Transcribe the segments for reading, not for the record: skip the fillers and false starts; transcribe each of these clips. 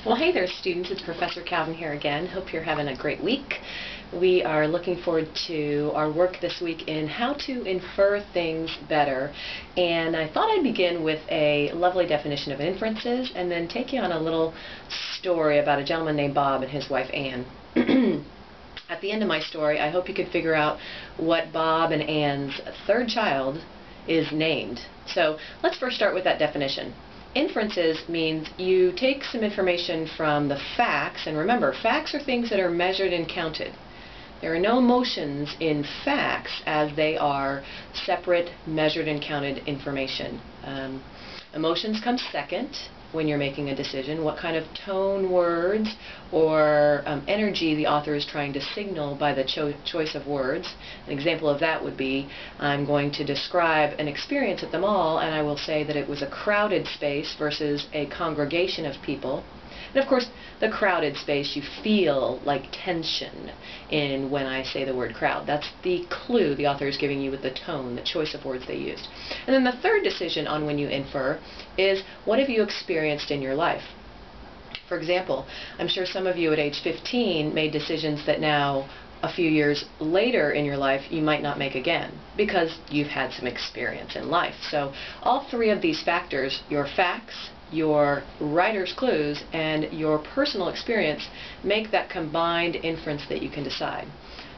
Well, hey there, students. It's Professor Calvin here again. Hope you're having a great week. We are looking forward to our work this week in how to infer things better. And I thought I'd begin with a lovely definition of inferences and then take you on a little story about a gentleman named Bob and his wife Ann. At the end of my story, I hope you could figure out what Bob and Ann's third child is named. So let's first start with that definition. Inferences means you take some information from the facts, and remember, facts are things that are measured and counted. There are no emotions in facts as they are separate, measured and counted information. Emotions come second when you're making a decision. What kind of tone, words, or energy the author is trying to signal by the choice of words. An example of that would be, I'm going to describe an experience at the mall, and I will say that it was a crowded space versus a congregation of people. And of course, the crowded space, you feel like tension in when I say the word crowd. That's the clue the author is giving you with the tone, the choice of words they used. And then the third decision on when you infer is, what have you experienced in your life? For example, I'm sure some of you at age 15 made decisions that now, a few years later in your life, you might not make again because you've had some experience in life. So all three of these factors, your facts, your writer's clues, and your personal experience, make that combined inference that you can decide.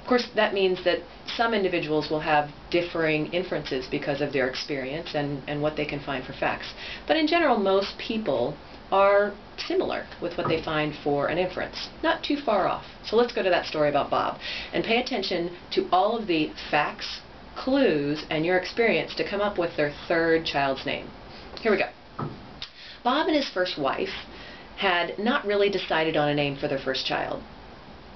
Of course, that means that some individuals will have differing inferences because of their experience and what they can find for facts. But in general, most people are similar with what they find for an inference. Not too far off. So let's go to that story about Bob and pay attention to all of the facts, clues, and your experience to come up with their third child's name. Here we go. Bob and his first wife had not really decided on a name for their first child.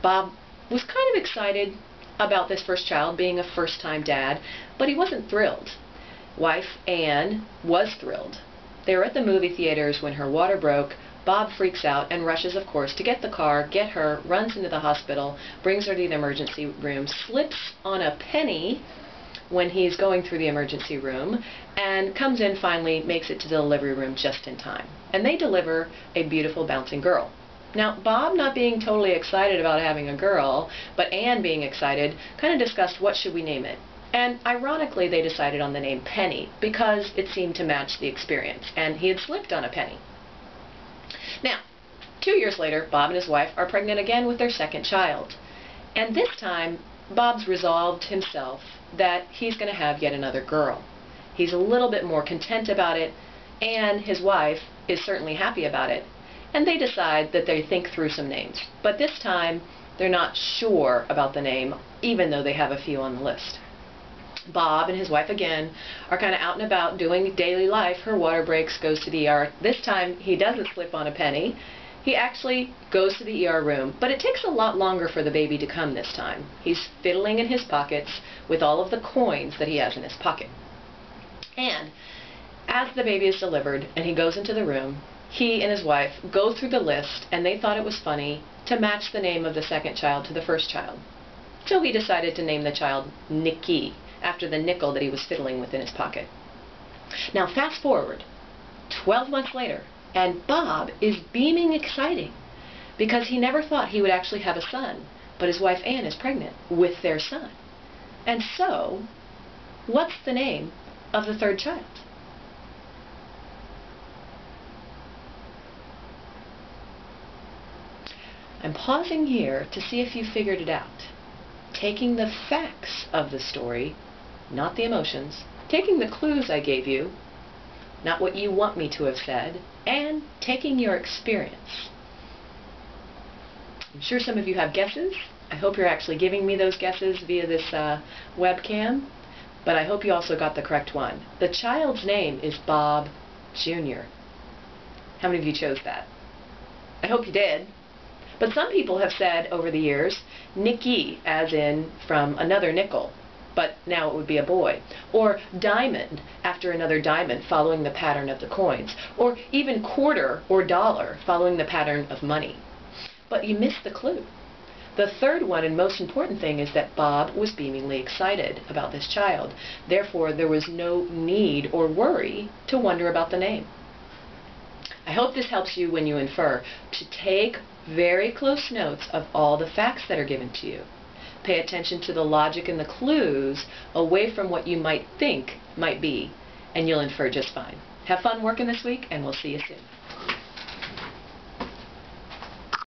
Bob was kind of excited about this first child, being a first-time dad, but he wasn't thrilled. Wife Ann was thrilled. They were at the movie theaters when her water broke. Bob freaks out and rushes, of course, to get the car, get her, runs into the hospital, brings her to the emergency room, slips on a penny when he's going through the emergency room, and comes in finally, makes it to the delivery room just in time. And they deliver a beautiful bouncing girl. Now, Bob, not being totally excited about having a girl, but Ann being excited, kind of discussed, what should we name it? And ironically, they decided on the name Penny because it seemed to match the experience, and he had slipped on a penny. Now, 2 years later, Bob and his wife are pregnant again with their second child. And this time, Bob's resolved himself that he's going to have yet another girl. He's a little bit more content about it, and his wife is certainly happy about it. And they decide that they think through some names. But this time, they're not sure about the name, even though they have a few on the list. Bob and his wife again are kind of out and about doing daily life. Her water breaks, goes to the ER. This time, he doesn't slip on a penny. He actually goes to the ER room, but it takes a lot longer for the baby to come this time. He's fiddling in his pockets with all of the coins that he has in his pocket. And as the baby is delivered and he goes into the room, he and his wife go through the list, and they thought it was funny to match the name of the second child to the first child. So he decided to name the child Nicky, after the nickel that he was fiddling with in his pocket. Now fast forward 12 months later, and Bob is beaming exciting because he never thought he would actually have a son, but his wife Ann is pregnant with their son. And so, what's the name of the third child? I'm pausing here to see if you figured it out. Taking the facts of the story, not the emotions, taking the clues I gave you, not what you want me to have said, and taking your experience. I'm sure some of you have guesses. I hope you're actually giving me those guesses via this webcam, but I hope you also got the correct one. The child's name is Bob Jr. How many of you chose that? I hope you did. But some people have said over the years, Nicky, as in from another nickel, but now it would be a boy. Or diamond, after another diamond, following the pattern of the coins. Or even quarter or dollar, following the pattern of money. But you missed the clue. The third one and most important thing is that Bob was beamingly excited about this child. Therefore, there was no need or worry to wonder about the name. I hope this helps you when you infer to take very close notes of all the facts that are given to you. Pay attention to the logic and the clues away from what you might think might be, and you'll infer just fine. Have fun working this week, and we'll see you soon.